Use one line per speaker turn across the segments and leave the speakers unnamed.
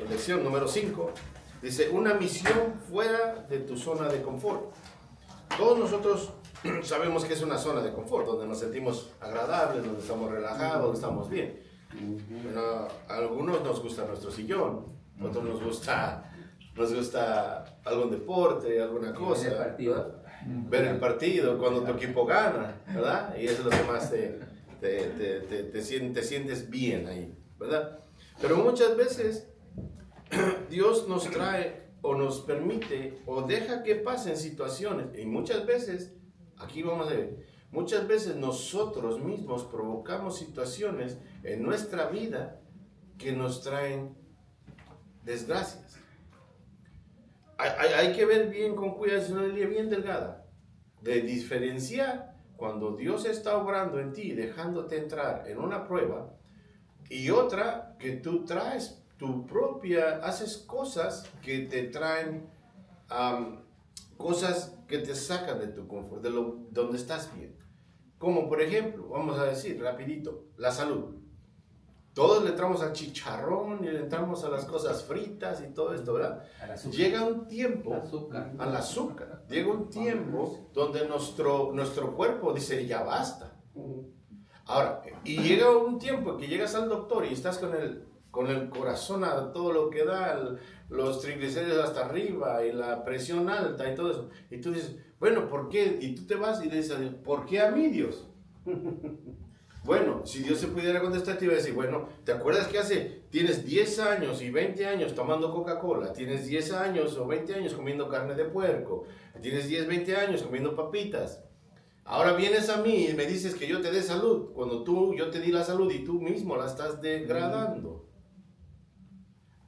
lección número 5. Dice, una misión fuera de tu zona de confort. Todos nosotros sabemos que es una zona de confort, donde nos sentimos agradables, donde estamos relajados, donde estamos bien. Bueno, a algunos nos gusta nuestro sillón, a otros nos gusta algún deporte, alguna cosa. Ver el partido cuando tu equipo gana, ¿verdad? Y eso es lo que más te sientes bien ahí, ¿verdad? Pero muchas veces Dios nos trae o nos permite o deja que pasen situaciones, y muchas veces, aquí vamos a ver, muchas veces nosotros mismos provocamos situaciones en nuestra vida que nos traen desgracias. Hay que ver bien con cuidado, es una línea bien delgada, de diferenciar cuando Dios está obrando en ti, dejándote entrar en una prueba, y otra que tú traes tu propia, haces cosas que te traen, cosas que te sacan de tu confort, donde estás bien. Como por ejemplo, vamos a decir rapidito, la salud. Todos le entramos al chicharrón y le entramos a las cosas fritas y todo esto, ¿verdad? Llega un tiempo, al azúcar, llega un tiempo donde nuestro cuerpo dice, ya basta. Ahora, y llega un tiempo que llegas al doctor y estás con el corazón a todo lo que da, los triglicéridos hasta arriba y la presión alta y todo eso. Y tú dices, bueno, ¿por qué? Y tú te vas y le dices a Dios, ¿por qué a mí, Dios? Bueno, si Dios se pudiera contestar, te iba a decir, bueno, ¿te acuerdas que tienes 10 años y 20 años tomando Coca-Cola? Tienes 10 años o 20 años comiendo carne de puerco. Tienes 10, 20 años comiendo papitas. Ahora vienes a mí y me dices que yo te dé salud, cuando yo te di la salud y tú mismo la estás degradando.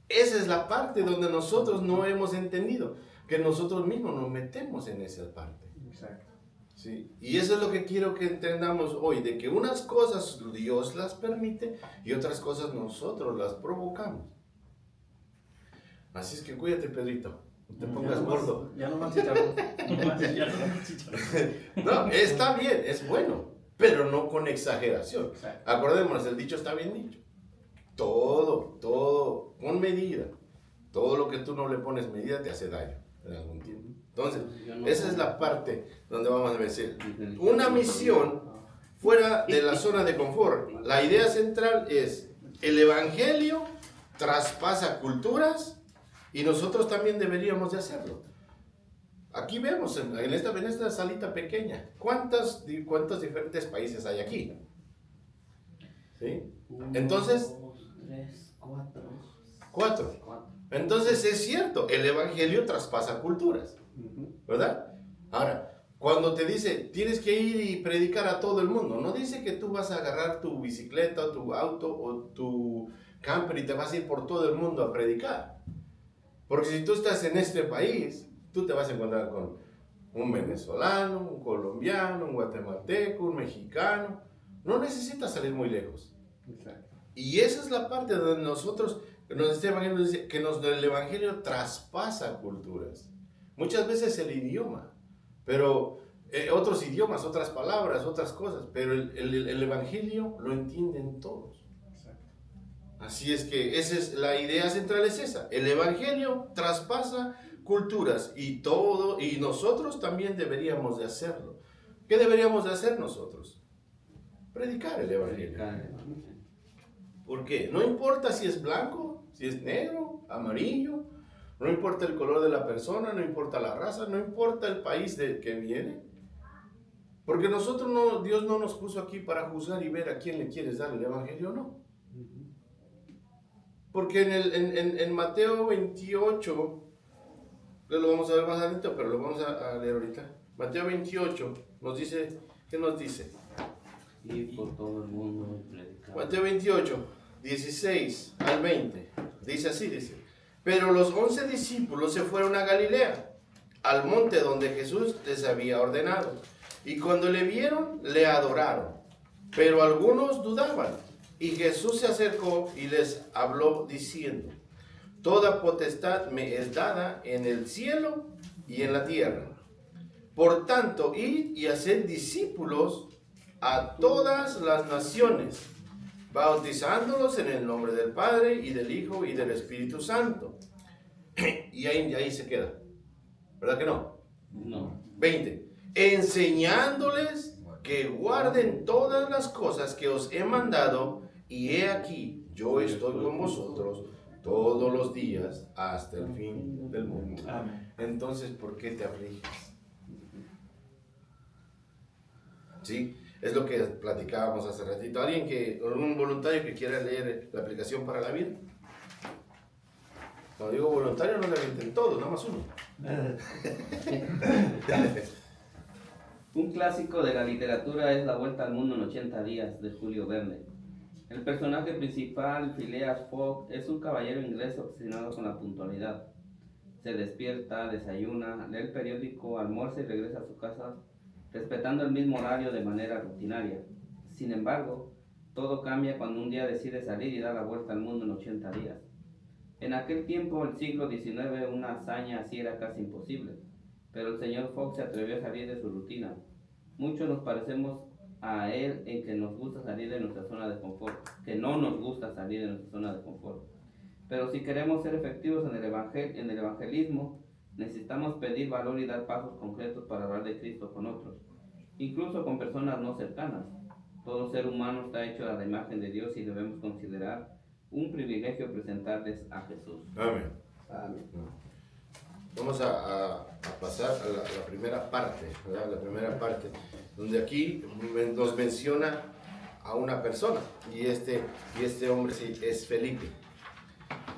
Esa es la parte donde nosotros no hemos entendido, que nosotros mismos nos metemos en esa parte.
Exacto.
Sí. Y eso es lo que quiero que entendamos hoy, de que unas cosas Dios las permite y otras cosas nosotros las provocamos. Así es que cuídate, Pedrito. No te pongas gordo.
Ya no más chicharrón.
No, está bien, es bueno, pero no con exageración.
Exacto.
Acordémonos, el dicho está bien dicho. Todo, con medida. Todo lo que tú no le pones medida te hace daño en algún tiempo. Entonces, esa es la parte donde vamos a decir, una misión fuera de la zona de confort. La idea central es, el evangelio traspasa culturas y nosotros también deberíamos de hacerlo. Aquí vemos, en esta salita pequeña, ¿cuántos diferentes países hay aquí? ¿Sí? Entonces,
3, 4.
4. Entonces es cierto, el evangelio traspasa culturas, ¿verdad? Ahora, cuando te dice, tienes que ir y predicar a todo el mundo, no dice que tú vas a agarrar tu bicicleta o tu auto o tu camper y te vas a ir por todo el mundo a predicar. Porque si tú estás en este país, tú te vas a encontrar con un venezolano, un colombiano, un guatemalteco, un mexicano. No necesitas salir muy lejos.
Exacto.
Y esa es la parte donde nosotros, este evangelio dice que el evangelio traspasa culturas. Muchas veces el idioma, pero otros idiomas, otras palabras, otras cosas, pero el evangelio lo entienden todos.
Exacto.
Así es que esa es la idea central, es esa. El evangelio traspasa culturas y nosotros también deberíamos de hacerlo. ¿Qué deberíamos de hacer nosotros? Predicar el evangelio. ¿Por qué? No importa si es blanco, si es negro, amarillo, no importa el color de la persona, no importa la raza, no importa el país del que viene. Porque Dios no nos puso aquí para juzgar y ver a quién le quieres dar el evangelio, no. Porque en Mateo 28, lo vamos a ver más adelante, pero lo vamos a leer ahorita. Mateo 28 nos dice, ¿qué nos dice?
Ir por todo el mundo y predicar.
Mateo 28, 16 al 20. Dice así, dice. Pero los 11 discípulos se fueron a Galilea, al monte donde Jesús les había ordenado. Y cuando le vieron, le adoraron. Pero algunos dudaban. Y Jesús se acercó y les habló diciendo, toda potestad me es dada en el cielo y en la tierra. Por tanto, id y haced discípulos a todas las naciones, bautizándolos en el nombre del Padre y del Hijo y del Espíritu Santo. Y ahí se queda. ¿Verdad que no?
No.
20. Enseñándoles que guarden todas las cosas que os he mandado, y he aquí, yo estoy con vosotros todos los días hasta el fin del mundo.
Amén.
Entonces, ¿por qué te afliges? ¿Sí? Es lo que platicábamos hace ratito. ¿Algún voluntario que quiera leer la aplicación para la vida? Cuando digo voluntario, no le avienten todos, nada más uno.
Un clásico de la literatura es La Vuelta al Mundo en 80 días, de Julio Verne. El personaje principal, Phileas Fogg, es un caballero inglés obsesionado con la puntualidad. Se despierta, desayuna, lee el periódico, almuerza y regresa a su casa respetando el mismo horario de manera rutinaria. Sin embargo, todo cambia cuando un día decide salir y dar la vuelta al mundo en 80 días. En aquel tiempo, el siglo XIX, una hazaña así era casi imposible, pero el señor Fogg se atrevió a salir de su rutina. Muchos nos parecemos a él en que nos gusta salir de nuestra zona de confort, que no nos gusta salir de nuestra zona de confort. Pero si queremos ser efectivos en el evangelismo, necesitamos pedir valor y dar pasos concretos para hablar de Cristo con otros, incluso con personas no cercanas. Todo ser humano está hecho a la imagen de Dios y debemos considerar un privilegio presentarles a Jesús.
Amén.
Amén.
Vamos a pasar a la primera parte, ¿verdad? La primera parte, donde aquí nos menciona a una persona, y este hombre sí es Felipe.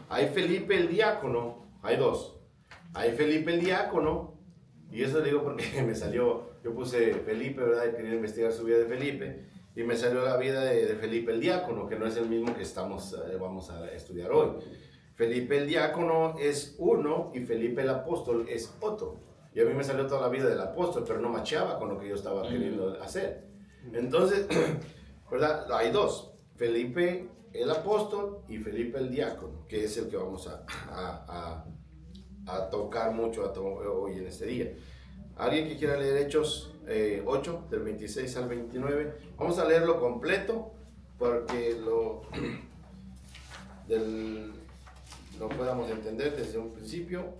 Hay Felipe el diácono, hay dos. Hay Felipe el diácono, y eso digo porque me salió, yo puse Felipe, ¿verdad? Y quería investigar su vida de Felipe, y me salió la vida de Felipe el diácono, que no es el mismo que vamos a estudiar hoy. Felipe el diácono es uno y Felipe el apóstol es otro. Y a mí me salió toda la vida del apóstol, pero no macheaba con lo que yo estaba queriendo hacer. Entonces, ¿verdad? Hay dos, Felipe el apóstol y Felipe el diácono, que es el que vamos a tocar mucho hoy en este día. ¿Alguien que quiera leer Hechos 8, del 26 al 29? Vamos a leerlo completo, porque lo podamos entender desde un principio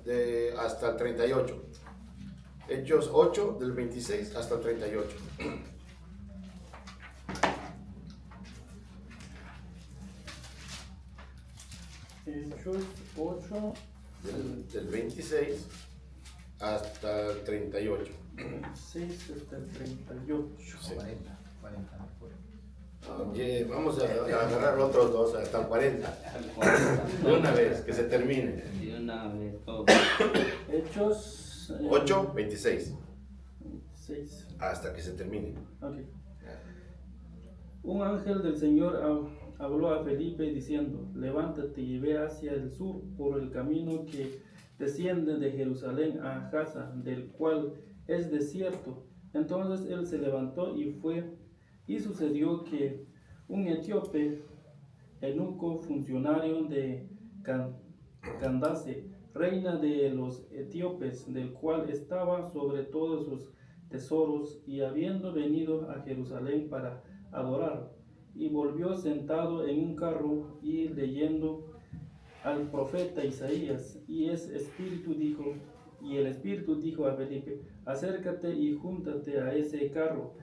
hasta el 38. Hechos 8, del 26 hasta el 38.
Hechos 8,
Del 26 hasta el 38.
6 hasta el 38.
Sí.
40 mejor.
Oye, vamos a agarrar otros dos hasta el 40. De una vez, que se termine.
De una vez todo.
Hechos
8, 26.
6.
Hasta que se termine.
Ok. Un ángel del Señor habló a Felipe diciendo: levántate y ve hacia el sur por el camino que desciende de Jerusalén a Gaza, del cual es desierto. Entonces él se levantó y fue, y sucedió que un etíope, eunuco, funcionario de Candace, reina de los etíopes, del cual estaba sobre todos sus tesoros, y habiendo venido a Jerusalén para adorar, y volvió sentado en un carro y leyendo al profeta Isaías, y el espíritu dijo a Felipe: acércate y júntate a ese carro.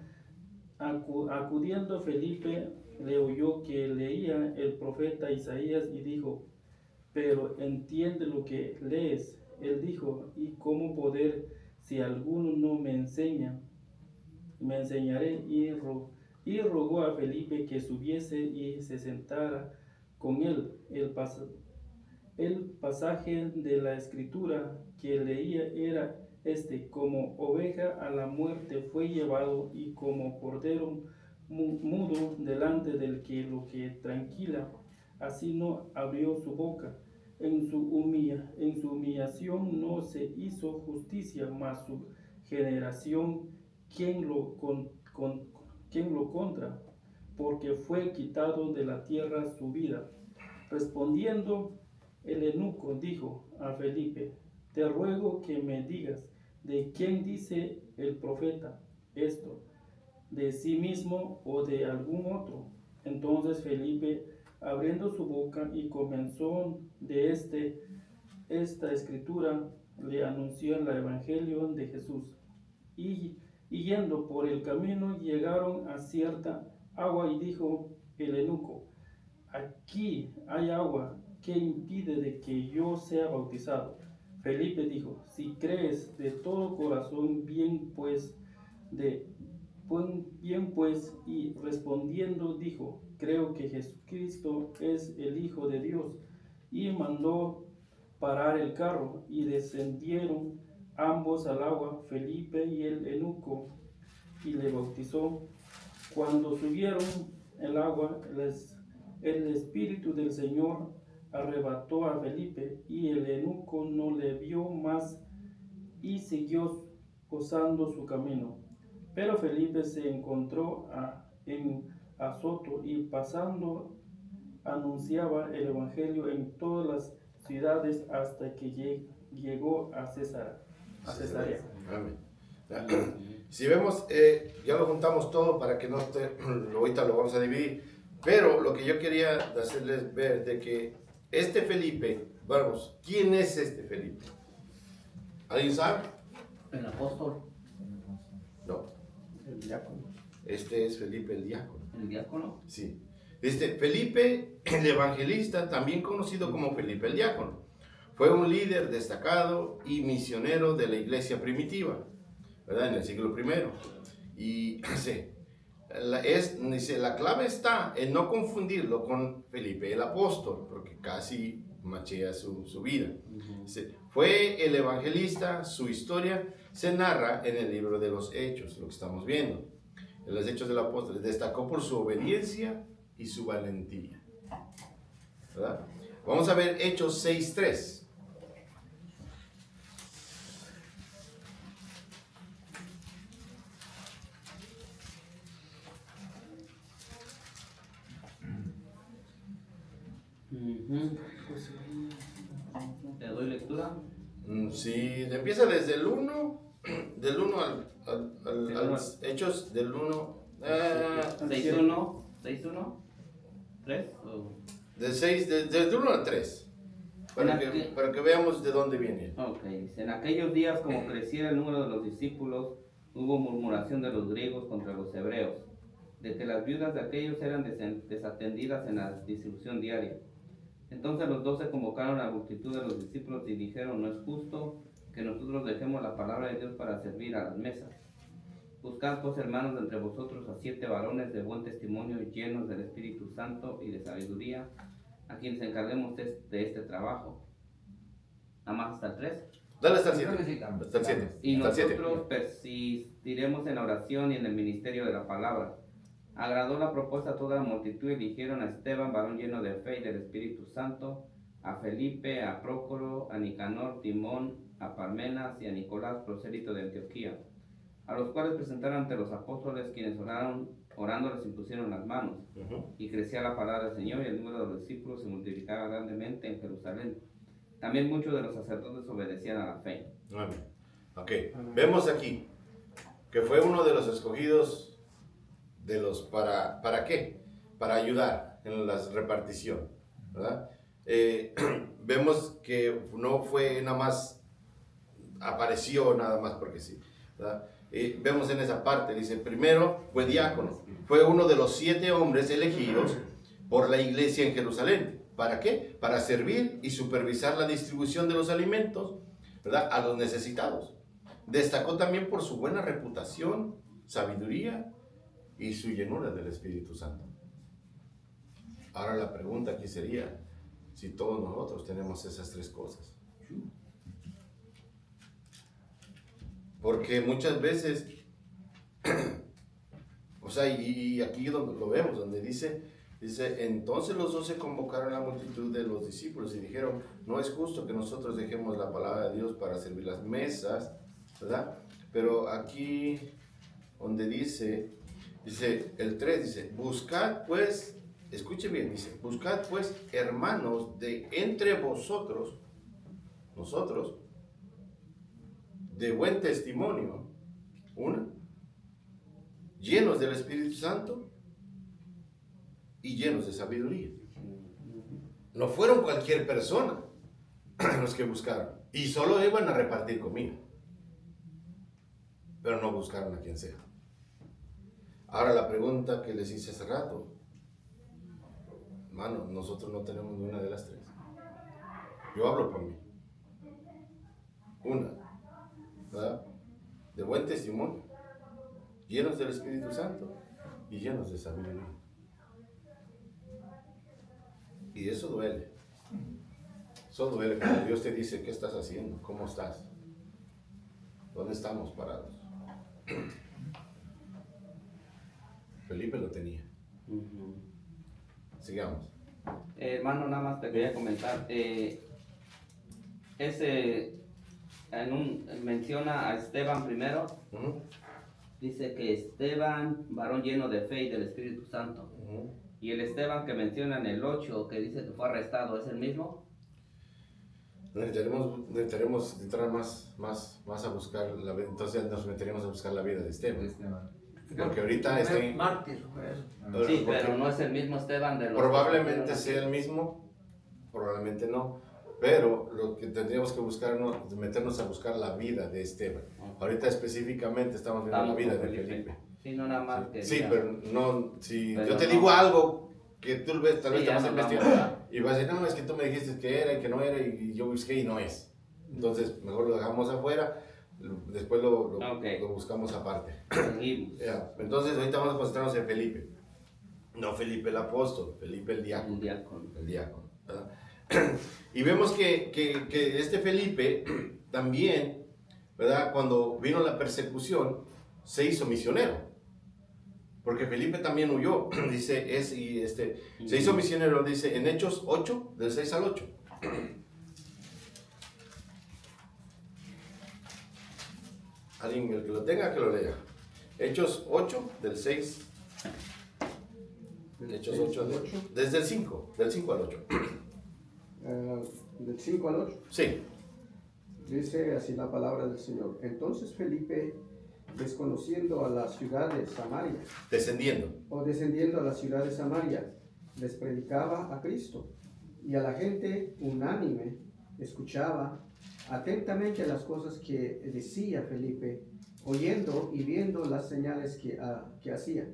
Acudiendo Felipe, le oyó que leía el profeta Isaías y dijo: pero entiende lo que lees. Él dijo: ¿y cómo poder si alguno no me enseña? Me enseñaré. Y rogó a Felipe que subiese y se sentara con él. El pasaje de la escritura que leía era este: como oveja a la muerte fue llevado, y como cordero mudo delante del que lo que tranquila, así no abrió su boca. En su humillación no se hizo justicia, mas su generación, ¿quién lo contra? Porque fue quitado de la tierra su vida. Respondiendo el eunuco dijo a Felipe: te ruego que me digas, ¿de quién dice el profeta esto? ¿De sí mismo o de algún otro? Entonces Felipe, abriendo su boca y comenzó de esta escritura, le anunció el evangelio de Jesús. Y yendo por el camino llegaron a cierta agua y dijo el eunuco: aquí hay agua, ¿qué impide de que yo sea bautizado? Felipe dijo: si crees de todo corazón, bien pues, y respondiendo dijo: creo que Jesucristo es el Hijo de Dios. Y mandó parar el carro, y descendieron ambos al agua, Felipe y el eunuco, y le bautizó. Cuando subieron el agua, el Espíritu del Señor arrebató a Felipe, y el eunuco no le vio más y siguió gozando su camino. Pero Felipe se encontró en Azoto, y pasando anunciaba el evangelio en todas las ciudades hasta que llegó a Cesarea.
Amén. Si vemos, ya lo juntamos todo para que no esté, ahorita lo vamos a dividir, pero lo que yo quería hacerles ver de que este Felipe, vamos, ¿quién es este Felipe? ¿Alguien sabe?
El apóstol,
No,
El diácono.
este es Felipe el diácono.
el diácono.
Sí. Felipe el evangelista, también conocido como Felipe el diácono, fue un líder destacado y misionero de la iglesia primitiva, ¿verdad? En el siglo I. Y dice, la clave está en no confundirlo con Felipe el apóstol, porque casi machea su vida. Dice, fue el evangelista, su historia se narra en el libro de los Hechos, lo que estamos viendo. En los Hechos del Apóstol, destacó por su obediencia y su valentía, ¿verdad? Vamos a ver Hechos 6:3.
¿Te doy lectura?
Sí, empieza desde el 1, del 1 al Hechos del 1,
6.1, 6.1, 3 o...
del 6, del 1 al 3, para que veamos de dónde viene.
Ok, dice, en aquellos días, como creciera el número de los discípulos, hubo murmuración de los griegos contra los hebreos, de que las viudas de aquellos eran desatendidas en la distribución diaria. Entonces los 12 convocaron a la multitud de los discípulos y dijeron: no es justo que nosotros dejemos la palabra de Dios para servir a las mesas. Buscad pues, hermanos, de entre vosotros a 7 varones de buen testimonio, llenos del Espíritu Santo y de sabiduría, a quienes encarguemos de este trabajo. ¿Nada más hasta el 3?
Dale hasta el
Creo
7.
que sí, cambia.
Hasta el 7.
Y nosotros persistiremos en la oración y en el ministerio de la palabra. Agradó la propuesta a toda la multitud y eligieron a Esteban, varón lleno de fe y del Espíritu Santo, a Felipe, a Prócoro, a Nicanor, Timón, a Parmenas y a Nicolás, prosélito de Antioquía, a los cuales presentaron ante los apóstoles, quienes orando les impusieron las manos. Y crecía la palabra del Señor, y el número de los discípulos se multiplicaba grandemente en Jerusalén. También muchos de los sacerdotes obedecían a la fe.
Amén. Ok, vemos aquí que fue uno de los escogidos ¿para qué? Para ayudar en la repartición, ¿verdad? Vemos que no fue nada más, apareció nada más porque sí, ¿verdad? Vemos en esa parte, dice, primero fue diácono, fue uno de los 7 hombres elegidos por la iglesia en Jerusalén. ¿Para qué? Para servir y supervisar la distribución de los alimentos, ¿verdad?, a los necesitados. Destacó también por su buena reputación, sabiduría y su llenura del Espíritu Santo. Ahora la pregunta aquí sería, si todos nosotros tenemos esas 3 cosas. Porque muchas veces, o sea, y aquí donde lo vemos, donde dice, entonces los 12 convocaron a la multitud de los discípulos y dijeron: no es justo que nosotros dejemos la palabra de Dios para servir las mesas, ¿verdad? Pero aquí donde dice el 3, dice, buscad pues, escuche bien, dice, buscad pues, hermanos, de entre vosotros, nosotros, de buen testimonio, llenos del Espíritu Santo y llenos de sabiduría. No fueron cualquier persona los que buscaron. Y solo iban a repartir comida. Pero no buscaron a quien sea. Ahora la pregunta que les hice hace rato. Hermano, nosotros no tenemos ni una de las tres. Yo hablo por mí. Una, ¿verdad? De buen testimonio, llenos del Espíritu Santo y llenos de sabiduría. Y eso duele. Eso duele cuando Dios te dice, ¿qué estás haciendo? ¿Cómo estás? ¿Dónde estamos parados? Felipe lo tenía. Sigamos.
Hermano, nada más te quería comentar. Menciona a Esteban primero. Dice que Esteban, varón lleno de fe y del Espíritu Santo. Y el Esteban que menciona en el 8, que dice que fue arrestado, ¿es el mismo?
Necesitaremos entrar más a buscar la vida. Entonces nos meteremos a buscar la vida de Esteban. Porque ahorita está en...
mártir, fue eso.
Sí, pero no es el mismo Esteban de los...
Probablemente sea el mismo, probablemente no. Pero lo que tendríamos que buscar es meternos a buscar la vida de Esteban. Ahorita específicamente estamos viendo la vida de Felipe.
Sí, no nada más que...
Sí, pero no, si
pero
yo te
no.
digo algo que tú ves, tal vez
Sí,
te
ya
vas a
nos vamos,
investigar
¿verdad?
y vas a decir, no, es que tú me dijiste que era y que no era y yo busqué y no es. Entonces, mejor lo dejamos afuera, después lo buscamos aparte.
Seguimos.
Entonces, ahorita vamos a concentrarnos en Felipe. No Felipe el apóstol, Felipe el diácono. El diácono, ¿verdad? Y vemos que este Felipe también, ¿verdad? Cuando vino la persecución, se hizo misionero. Porque Felipe también huyó, dice, se hizo misionero, dice en Hechos 8, del 6 al 8. Alguien el que lo tenga, que lo lea. Hechos 8, del 6. Hechos 8, desde el 5, del 5 al 8.
Del 5 al 8.
Sí.
Dice así la palabra del Señor. Entonces Felipe, desconociendo a la ciudad de Samaria, descendiendo a la ciudad de Samaria, les predicaba a Cristo, y a la gente unánime escuchaba atentamente las cosas que decía Felipe, oyendo y viendo las señales que hacía,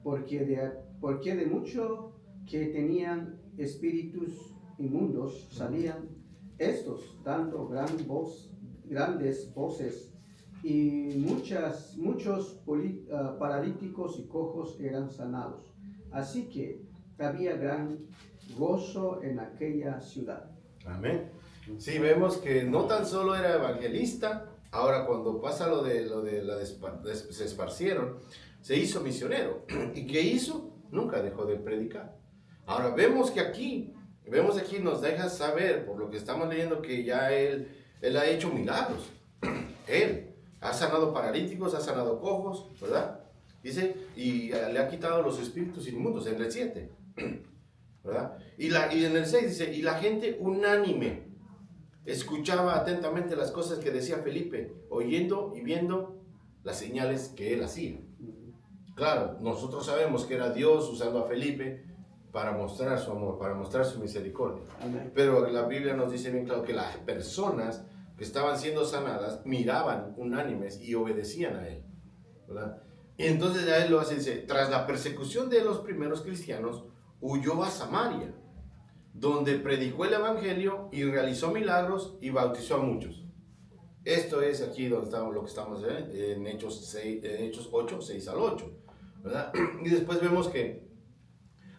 porque de mucho que tenían espíritus inmundos salían estos, dando grandes voces, y muchos paralíticos y cojos eran sanados. Así que había gran gozo en aquella ciudad.
Amén. Sí, vemos que no tan solo era evangelista, ahora cuando pasa se esparcieron, se hizo misionero. ¿Y qué hizo? Nunca dejó de predicar. Ahora vemos aquí nos deja saber, por lo que estamos leyendo, que ya él ha hecho milagros. Él ha sanado paralíticos, ha sanado cojos, ¿verdad? Dice, y le ha quitado los espíritus inmundos, en el 7, ¿verdad? Y en el 6 dice, y la gente unánime escuchaba atentamente las cosas que decía Felipe, oyendo y viendo las señales que él hacía. Claro, nosotros sabemos que era Dios usando a Felipe para mostrar su amor, para mostrar su misericordia.
Amén.
Pero la Biblia nos dice bien claro que las personas que estaban siendo sanadas miraban unánimes y obedecían a él, ¿verdad? Y entonces a él lo hace, dice, tras la persecución de los primeros cristianos, huyó a Samaria, donde predicó el evangelio y realizó milagros y bautizó a muchos. Esto es aquí donde estamos, lo que estamos en Hechos 8, 6 al 8, ¿verdad? Y después vemos que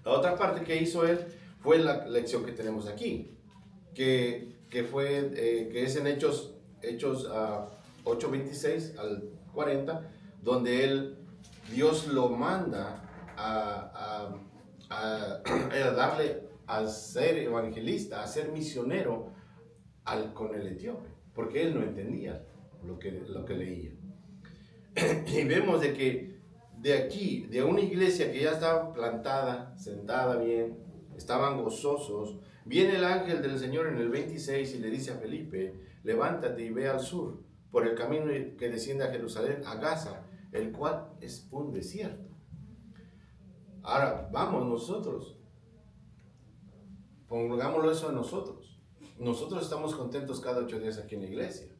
la otra parte que hizo él fue la lección que tenemos aquí, que es en Hechos 8, 26 al 40, donde Dios lo manda a ser evangelista, a ser misionero con el etíope, porque él no entendía lo que leía. Y vemos de que de aquí, de una iglesia que ya estaba plantada, sentada bien, estaban gozosos, viene el ángel del Señor en el 26 y le dice a Felipe, levántate y ve al sur, por el camino que desciende a Jerusalén, a Gaza, el cual es un desierto. Ahora, vamos nosotros. Pongámoslo eso a nosotros. Nosotros estamos contentos cada 8 días aquí en la iglesia.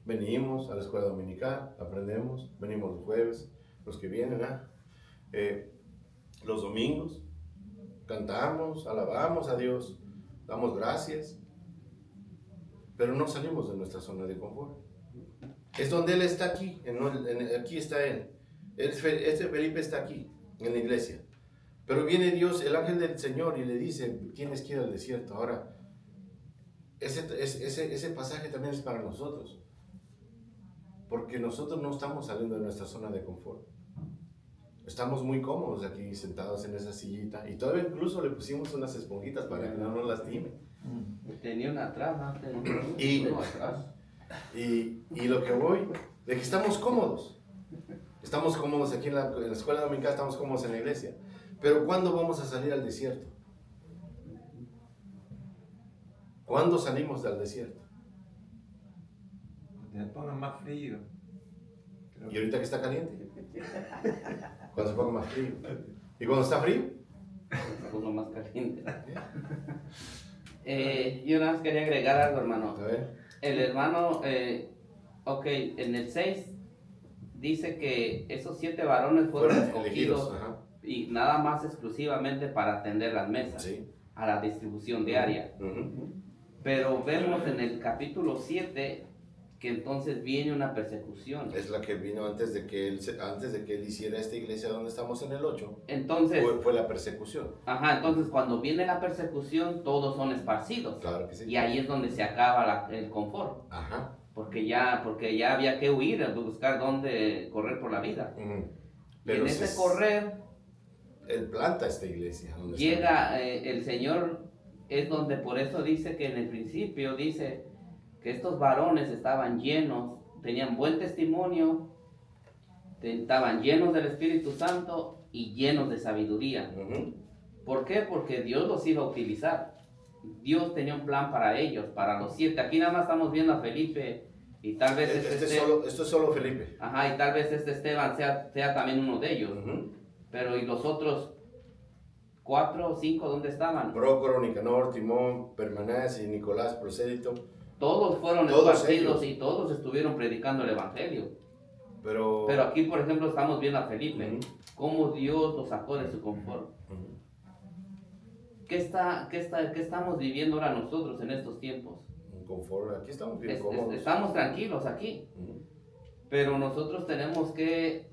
Venimos a la escuela dominical, aprendemos, venimos los jueves, los que vienen, los domingos, cantamos, alabamos a Dios, damos gracias, pero no salimos de nuestra zona de confort. Es donde Él está aquí, aquí está Él. Este Felipe está aquí, en la iglesia. Pero viene Dios, el ángel del Señor, y le dice, tienes que ir al desierto. Ahora, ese pasaje también es para nosotros. Porque nosotros no estamos saliendo de nuestra zona de confort. Estamos muy cómodos aquí, sentados en esa sillita. Y todavía incluso le pusimos unas esponjitas para que no nos lastime.
Tenía una atrás,
y lo que voy, de que estamos cómodos. Estamos cómodos aquí en la escuela dominical, estamos cómodos en la iglesia. Pero ¿cuándo vamos a salir al desierto? ¿Cuándo salimos del desierto?
Cuando se ponga más frío.
¿Y ahorita que está caliente? Cuando se ponga más frío. ¿Y cuando está frío?
Se ponga más caliente. Yo nada más quería agregar algo, hermano.
A ver.
El hermano, en el 6 dice que esos 7 varones fueron escogidos y nada más exclusivamente para atender las mesas,
sí,
a la distribución diaria. Pero vemos en el capítulo 7 que entonces viene una persecución.
Es la que vino antes de que él hiciera esta iglesia donde estamos en el 8.
Entonces,
fue la persecución.
Entonces cuando viene la persecución, todos son esparcidos.
Claro que sí.
Y ahí es donde se acaba el confort.
Ajá.
Porque ya había que huir, buscar dónde correr por la vida.
Pero
en ese correr,
Él planta esta iglesia.
Llega el Señor, es donde por eso dice que en el principio dice que estos varones estaban llenos, tenían buen testimonio, estaban llenos del Espíritu Santo y llenos de sabiduría. ¿Por qué? Porque Dios los iba a utilizar. Dios tenía un plan para ellos, para los 7. Aquí nada más estamos viendo a Felipe y tal vez
esto es solo Felipe.
Y tal vez Esteban sea también uno de ellos. Pero ¿y los otros 4 o 5 dónde estaban?
Prócoro, Nicanor, Timón, Parmenas y Nicolás, Prosélito.
Todos fueron esparcidos y todos estuvieron predicando el evangelio. Pero aquí, por ejemplo, estamos viendo a Felipe, cómo Dios lo sacó de su confort. ¿Qué estamos viviendo ahora nosotros en estos tiempos?
Confort, aquí estamos bien cómodos.
Estamos tranquilos aquí. Pero nosotros tenemos que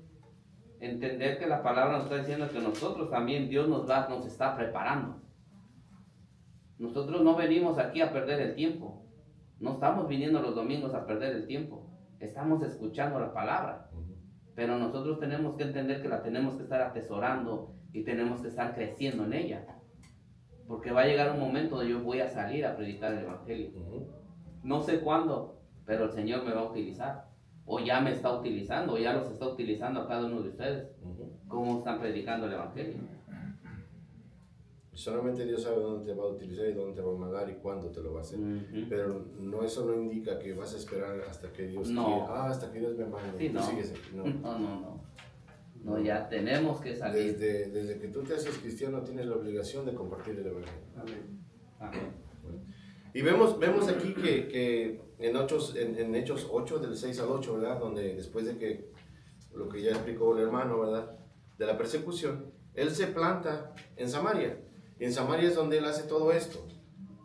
entender que la palabra nos está diciendo que nosotros también, Dios nos está preparando. Nosotros no venimos aquí a perder el tiempo. No estamos viniendo los domingos a perder el tiempo. Estamos escuchando la palabra. Pero nosotros tenemos que entender que la tenemos que estar atesorando y tenemos que estar creciendo en ella. Porque va a llegar un momento donde yo voy a salir a predicar el evangelio. No sé cuándo, pero el Señor me va a utilizar. O ya me está utilizando, o ya los está utilizando a cada uno de ustedes. ¿Cómo están predicando el evangelio?
Solamente Dios sabe dónde te va a utilizar y dónde te va a mandar y cuándo te lo va a hacer. Pero eso no indica que vas a esperar hasta que Dios quiera. Hasta que Dios me mande.
Sí, no.
Sigues aquí.
No, ya tenemos que salir.
Desde que tú te haces cristiano tienes la obligación de compartir el evangelio.
Amén.
Y vemos aquí que en Hechos 8, del 6 al 8, ¿verdad? Donde después de que, lo que ya explicó el hermano, ¿verdad? De la persecución, él se planta en Samaria. Y en Samaria es donde él hace todo esto.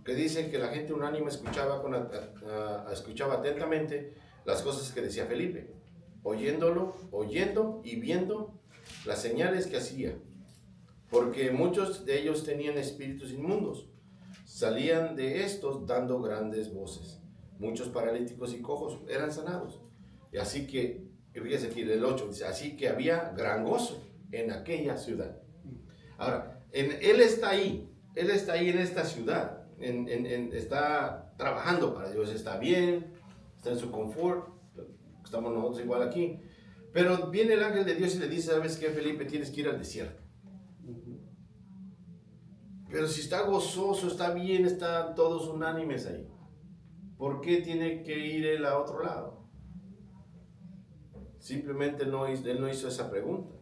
Que dice que la gente unánime escuchaba atentamente las cosas que decía Felipe. Oyendo y viendo las señales que hacía. Porque muchos de ellos tenían espíritus inmundos. Salían de estos dando grandes voces. Muchos paralíticos y cojos eran sanados. Y así que, fíjese aquí el 8, dice, así que había gran gozo en aquella ciudad. Ahora, él está ahí en esta ciudad, está trabajando para Dios, está bien, está en su confort, estamos nosotros igual aquí. Pero viene el ángel de Dios y le dice, ¿sabes qué, Felipe? Tienes que ir al desierto. Pero si está gozoso, está bien, están todos unánimes ahí, ¿por qué tiene que ir él a otro lado? Simplemente él no hizo esa pregunta,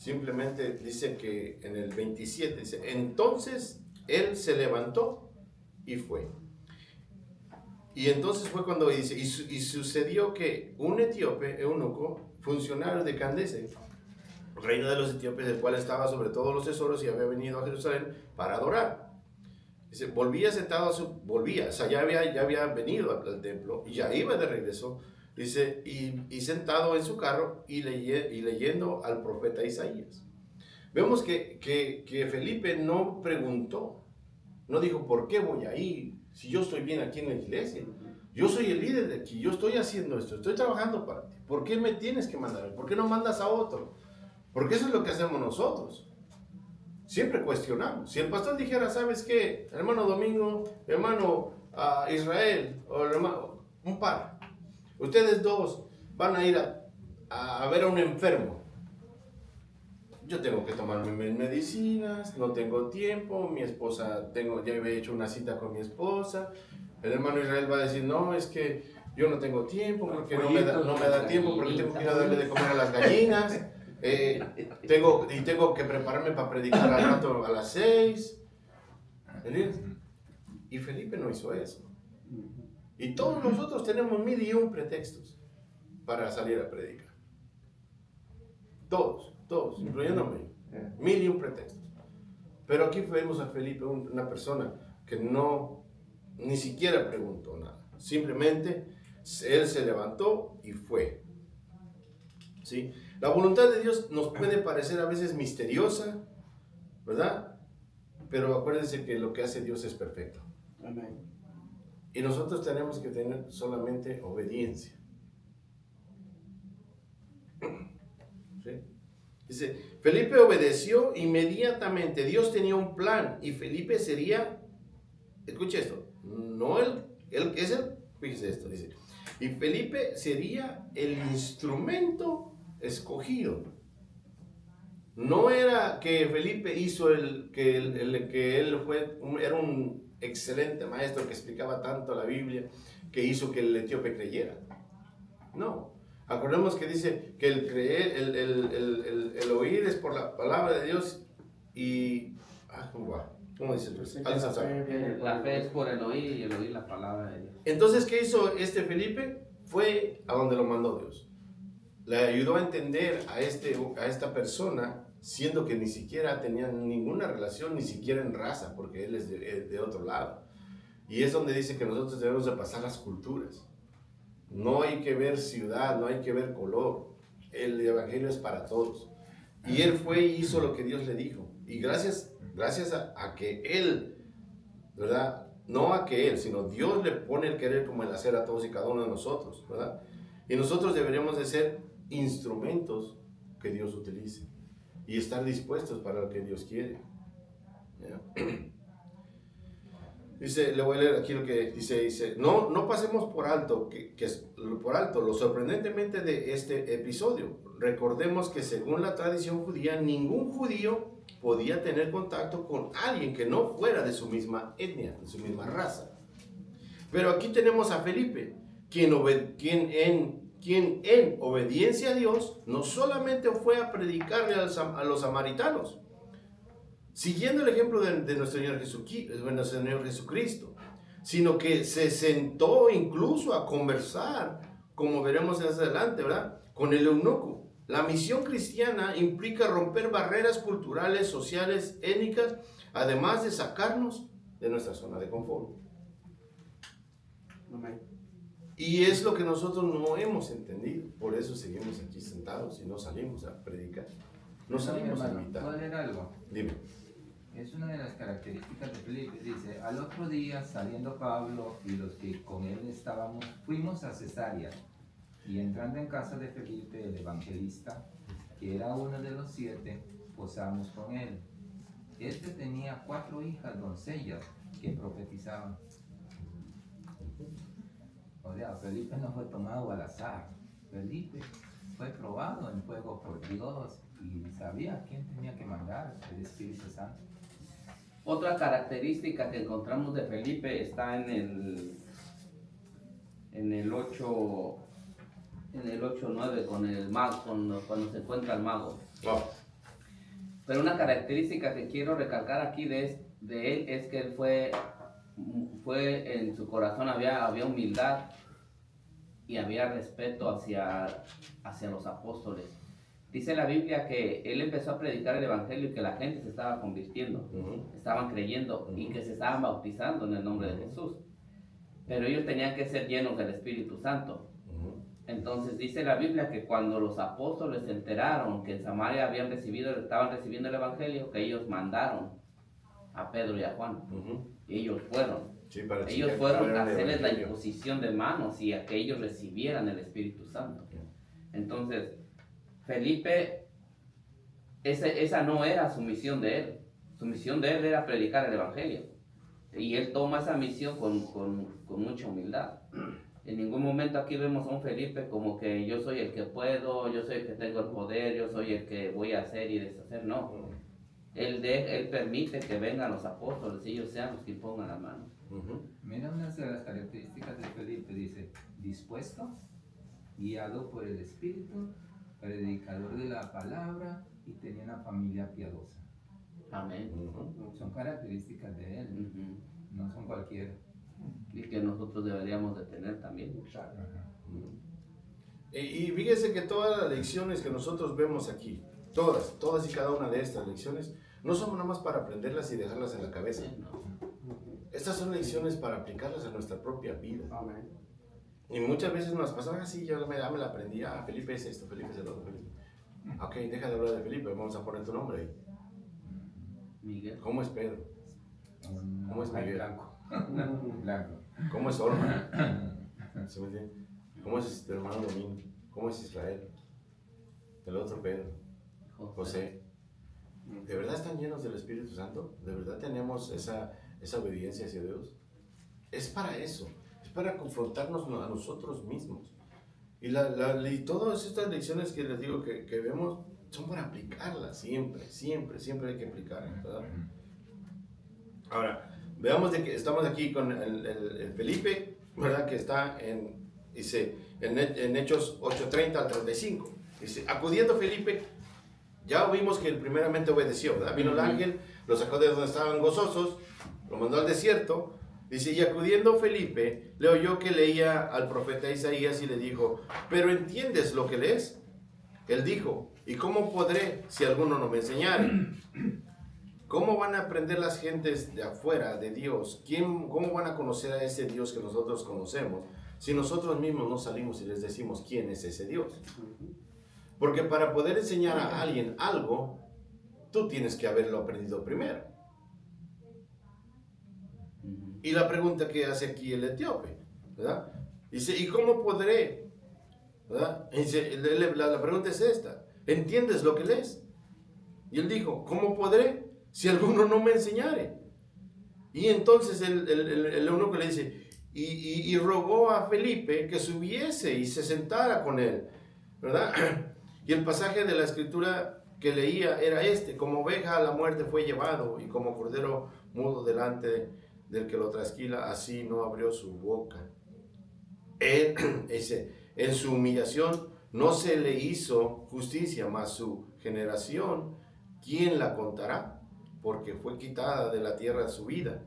Simplemente dice que en el 27 dice, entonces él se levantó y fue. Y entonces fue cuando dice, y sucedió que un etíope, eunuco, funcionario de Candace, reino de los etíopes, el cual estaba sobre todos los tesoros y había venido a Jerusalén para adorar. Dice, volvía sentado o sea, ya había venido al templo y ya iba de regreso, dice, y sentado en su carro y leyendo al profeta Isaías. Vemos que Felipe no preguntó, no dijo, ¿por qué voy a ir? Si yo estoy bien aquí en la iglesia, yo soy el líder de aquí, yo estoy haciendo esto, estoy trabajando para ti. ¿Por qué me tienes que mandar? ¿Por qué no mandas a otro? Porque eso es lo que hacemos nosotros. Siempre cuestionamos. Si el pastor dijera, ¿sabes qué? Hermano Domingo, hermano Israel, o hermano, un par, ustedes dos van a ir a ver a un enfermo. Yo tengo que tomarme mis medicinas, no tengo tiempo, mi esposa, ya había hecho una cita con mi esposa. El hermano Israel va a decir, no, es que yo no tengo tiempo, porque no me da tiempo, porque tengo que ir a darle de comer a las gallinas. Tengo que prepararme para predicar al rato a las 6. ¿Entiendes? Y Felipe no hizo eso. Y todos nosotros tenemos 1001 pretextos para salir a predicar. Todos, incluyéndome. 1001 pretextos. Pero aquí vemos a Felipe, una persona que ni siquiera preguntó nada. Simplemente él se levantó y fue. ¿Sí? La voluntad de Dios nos puede parecer a veces misteriosa, ¿verdad? Pero acuérdense que lo que hace Dios es perfecto.
Amén.
Y nosotros tenemos que tener solamente obediencia. ¿Sí? Dice, Felipe obedeció inmediatamente. Dios tenía un plan y Felipe sería, escuche esto, fíjese esto, dice, y Felipe sería el instrumento escogido. No era que Felipe hizo que él era un excelente maestro que explicaba tanto la Biblia que hizo que el etíope creyera. No. Acordemos que dice que el creer, el oír es por la palabra de Dios y... ¿cómo dice?
La fe es por el oír y el oír la palabra de Dios.
Entonces, ¿qué hizo Felipe? Fue a donde lo mandó Dios. Le ayudó a entender a esta persona, siendo que ni siquiera tenían ninguna relación, ni siquiera en raza, porque él es de otro lado. Y es donde dice que nosotros debemos de pasar las culturas. No hay que ver ciudad, no hay que ver color. El evangelio es para todos. Y él fue y hizo lo que Dios le dijo. Y gracias a que él, ¿verdad? No a que él, sino Dios le pone el querer como el hacer a todos y cada uno de nosotros, ¿verdad? Y nosotros deberíamos de ser instrumentos que Dios utilice y estar dispuestos para lo que Dios quiere. ¿Ya? Dice, le voy a leer aquí lo que dice, no pasemos por alto lo sorprendentemente de este episodio. Recordemos que según la tradición judía, ningún judío podía tener contacto con alguien que no fuera de su misma etnia, de su misma raza. Pero aquí tenemos a Felipe, quien en obediencia a Dios no solamente fue a predicarle a los samaritanos, siguiendo el ejemplo de nuestro Señor Jesucristo, sino que se sentó incluso a conversar, como veremos más adelante, ¿verdad?, con el eunuco. La misión cristiana implica romper barreras culturales, sociales, étnicas, además de sacarnos de nuestra zona de confort. Y es lo que nosotros no hemos entendido, por eso seguimos aquí sentados y no salimos a predicar. No salimos a invitar.
¿Puedo leer algo?
Dime.
Es una de las características de Felipe. Dice, al otro día saliendo Pablo y los que con él estábamos, fuimos a Cesarea, y entrando en casa de Felipe el evangelista, que era uno de los 7, posamos con él. Este tenía 4 hijas doncellas que profetizaban. O sea, Felipe no fue tomado al azar. Felipe fue probado en fuego por Dios y sabía a quién tenía que mandar, el Espíritu Santo.
Otra característica que encontramos de Felipe está en el 8:9 con el mago, cuando se encuentra el mago. Pero una característica que quiero recalcar aquí de él es que él fue en su corazón había humildad y había respeto hacia los apóstoles. Dice la Biblia que él empezó a predicar el evangelio y que la gente se estaba convirtiendo, estaban creyendo y que se estaban bautizando en el nombre de Jesús. Pero ellos tenían que ser llenos del Espíritu Santo. Entonces dice la Biblia que cuando los apóstoles se enteraron que en Samaria estaban recibiendo el evangelio, que ellos mandaron a Pedro y a Juan. Y ellos fueron.
Sí,
ellos fueron a hacerles la imposición de manos y a que ellos recibieran el Espíritu Santo. Entonces, Felipe, esa no era su misión de él. Su misión de él era predicar el evangelio. Y él toma esa misión con mucha humildad. En ningún momento aquí vemos a un Felipe como que yo soy el que puedo, yo soy el que tengo el poder, yo soy el que voy a hacer y deshacer. No. Él permite que vengan los apóstoles y ellos sean los que pongan la mano.
Mira una de las características de Felipe, dice, dispuesto, guiado por el Espíritu, predicador de la palabra y tenía una familia piadosa.
Amén.
Son características de él, no son cualquiera.
Y que nosotros deberíamos de tener también.
Y fíjese que todas las lecciones que nosotros vemos aquí, todas y cada una de estas lecciones, no son nada más para aprenderlas y dejarlas en la cabeza. Estas son lecciones para aplicarlas a nuestra propia vida.
Amén.
Y muchas veces nos pasa así, ya me la aprendí, Felipe es esto, Felipe es el otro, Felipe. Ok, deja de hablar de Felipe, vamos a poner tu nombre ahí.
Miguel.
¿Cómo es Pedro? ¿Cómo es Miguel?
Blanco. Blanco.
¿Cómo es Orma? ¿Sí me entiende? ¿Cómo es el hermano Domingo? ¿Cómo es Israel? El otro Pedro, José. ¿De verdad están llenos del Espíritu Santo? ¿De verdad tenemos esa obediencia hacia Dios? Es para eso, es para confrontarnos a nosotros mismos. Y todas estas lecciones que les digo que vemos son para aplicarlas siempre hay que aplicarlas, ¿verdad? Ahora, veamos de que estamos aquí con el Felipe, ¿verdad? Que está en Hechos 8:30 al 35. Dice, acudiendo Felipe, ya vimos que él primeramente obedeció, ¿verdad? Vino el ángel, lo sacó de donde estaban gozosos, lo mandó al desierto. Dice, y acudiendo Felipe, le oyó que leía al profeta Isaías y le dijo, ¿pero entiendes lo que lees? Él dijo, ¿y cómo podré si alguno no me enseñare? ¿Cómo van a aprender las gentes de afuera de Dios? ¿Cómo van a conocer a ese Dios que nosotros conocemos si nosotros mismos no salimos y les decimos quién es ese Dios? Porque para poder enseñar a alguien algo, tú tienes que haberlo aprendido primero. Y la pregunta que hace aquí el etíope, ¿verdad? Dice, ¿y cómo podré? ¿Verdad? Dice, la pregunta es esta, ¿entiendes lo que lees? Y él dijo, ¿cómo podré si alguno no me enseñare? Y entonces el eunuco le dice, y rogó a Felipe que subiese y se sentara con él, ¿verdad? Y el pasaje de la escritura que leía era como oveja a la muerte fue llevado, y como cordero mudo delante del que lo trasquila, así no abrió su boca. Él, en su humillación no se le hizo justicia, mas su generación, ¿quién la contará? Porque fue quitada de la tierra su vida.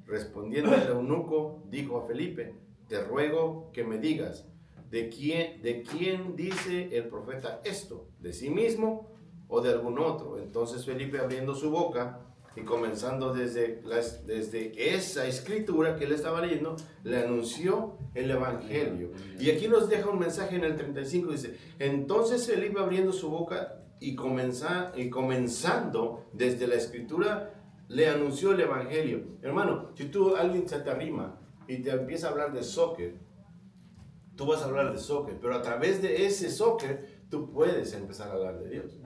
Respondiendo el eunuco, dijo a Felipe, te ruego que me digas, ¿de quién dice el profeta esto? ¿De sí mismo o de algún otro? Entonces Felipe, abriendo su boca y comenzando desde esa escritura que él estaba leyendo, le anunció el evangelio. Y aquí nos deja un mensaje en el 35, dice, entonces Felipe, abriendo su boca y comenzando desde la escritura, le anunció el evangelio. Hermano, si alguien se te arrima y te empieza a hablar de soccer, tú vas a hablar de soccer, pero a través de ese soccer tú puedes empezar a hablar de Dios.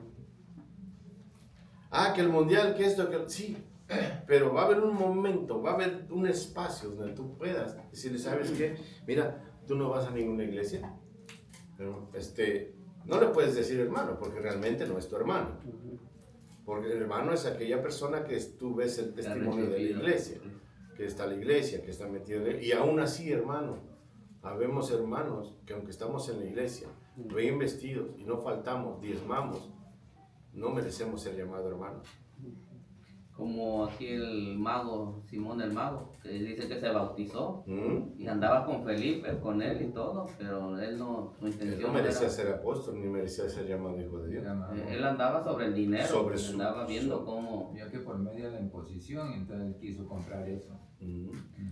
Que el mundial, que esto, que sí, pero va a haber un momento, va a haber un espacio donde tú puedas decirle, ¿sabes qué? Mira, tú no vas a ninguna iglesia, pero no le puedes decir hermano, porque realmente no es tu hermano. Porque el hermano es aquella persona que tú ves el testimonio de la iglesia, que está la iglesia, que está metido y aún así, hermano, habemos hermanos que aunque estamos en la iglesia, bien vestidos y no faltamos, diezmamos, no merecemos ser llamados hermanos.
Como aquí el mago, Simón el mago, que dice que se bautizó
¿Mm?
y andaba con Felipe, con él y todo, pero él no, su
Él
intención
no
no
merecía
era.
ser apóstol, ni merecía ser llamado hijo de Dios.
Él andaba sobre el dinero,
Sobre
andaba viendo cómo...
Vio que por medio de la imposición, entonces él quiso comprar eso.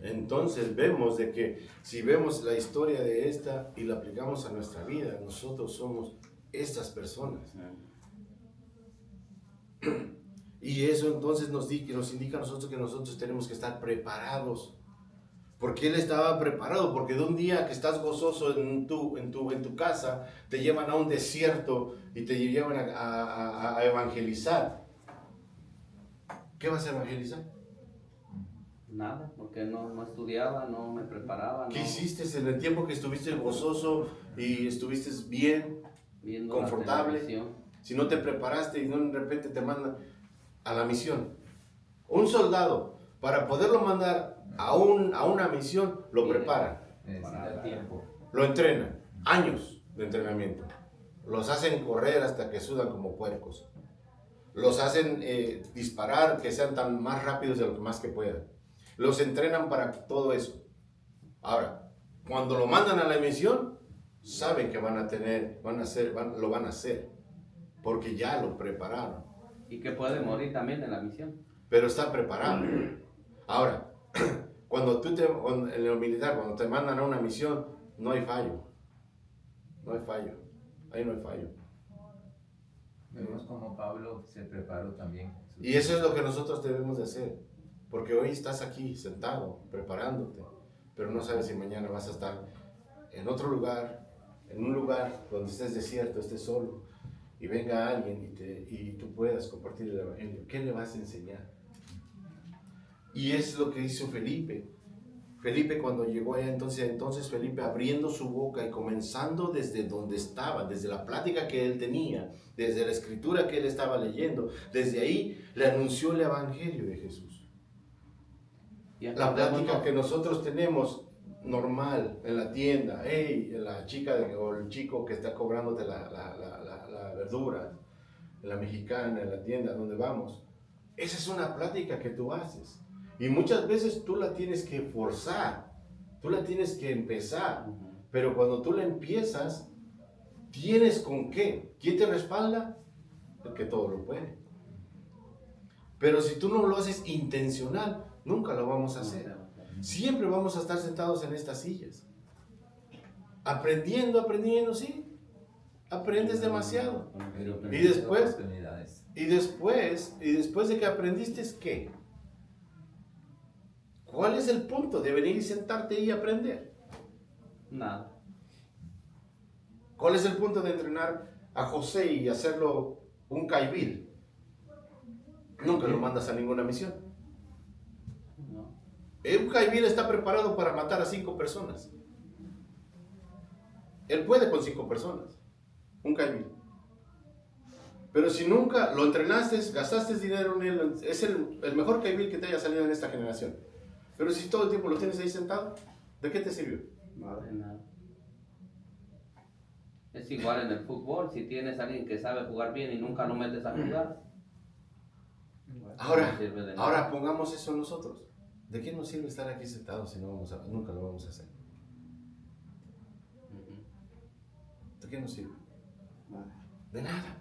Entonces vemos de que si vemos la historia de esta y la aplicamos a nuestra vida, nosotros somos estas personas. Y eso entonces nos indica a nosotros que nosotros tenemos que estar preparados. Porque él estaba preparado, porque de un día que estás gozoso en tu casa, te llevan a un desierto y te llevan a evangelizar. ¿Qué vas a evangelizar?
Nada, porque no estudiaba, no me preparaba.
¿Qué
no,
hiciste en el tiempo que estuviste gozoso y estuviste bien,
viendo la
confortable?
televisión.
Si no te preparaste y no de repente te mandan a la misión. Un soldado, para poderlo mandar a una misión, lo preparan,
Necesita el tiempo.
lo entrenan, años de entrenamiento. Los hacen correr hasta que sudan como puercos. Los hacen disparar, que sean tan más rápidos de lo que más que puedan. Los entrenan para todo eso. Ahora, cuando lo mandan a la misión, saben que lo van a hacer, porque ya lo prepararon.
Y que puede morir también en la misión.
Pero está preparado. Ahora, en lo militar, cuando te mandan a una misión, no hay fallo. No hay fallo. Ahí no hay fallo.
Vemos como Pablo se preparó también.
Y eso es lo que nosotros debemos de hacer. Porque hoy estás aquí sentado, preparándote, pero no sabes si mañana vas a estar en otro lugar, en un lugar donde estés desierto, estés solo, y venga alguien y tú puedas compartir el evangelio. ¿Qué le vas a enseñar? Y es lo que hizo Felipe. Felipe cuando llegó allá, entonces Felipe abriendo su boca y comenzando desde donde estaba, desde la plática que él tenía, desde la escritura que él estaba leyendo, desde ahí le anunció el evangelio de Jesús. La plática que nosotros tenemos normal en la tienda, hey, la chica o el chico que está cobrándote la verdura, la mexicana, en la tienda donde vamos, esa es una plática que tú haces. Y muchas veces tú la tienes que forzar, tú la tienes que empezar, pero cuando tú la empiezas, ¿tienes con qué? ¿Quién te respalda? El que todo lo puede. Pero si tú no lo haces intencional, nunca lo vamos a hacer. Siempre vamos a estar sentados en estas sillas. Aprendiendo, sí. Aprendes demasiado. Y después de que aprendiste, ¿qué? ¿Cuál es el punto de venir y sentarte y aprender?
Nada.
¿Cuál es el punto de entrenar a José y hacerlo un caibil? Nunca lo mandas a ninguna misión.
No.
Un caibil está preparado para matar a 5 personas. Él puede con 5 personas. Un caibil. Pero si nunca lo entrenaste, gastaste dinero en él, es el mejor caibil que te haya salido en esta generación. Pero si todo el tiempo lo tienes ahí sentado, ¿de qué te sirvió?
De nada. Es igual en el fútbol, si tienes a alguien que sabe jugar bien y nunca lo metes a jugar.
Ahora pongamos eso nosotros. ¿De qué nos sirve estar aquí sentados si nunca lo vamos a hacer? ¿De qué nos sirve? De nada.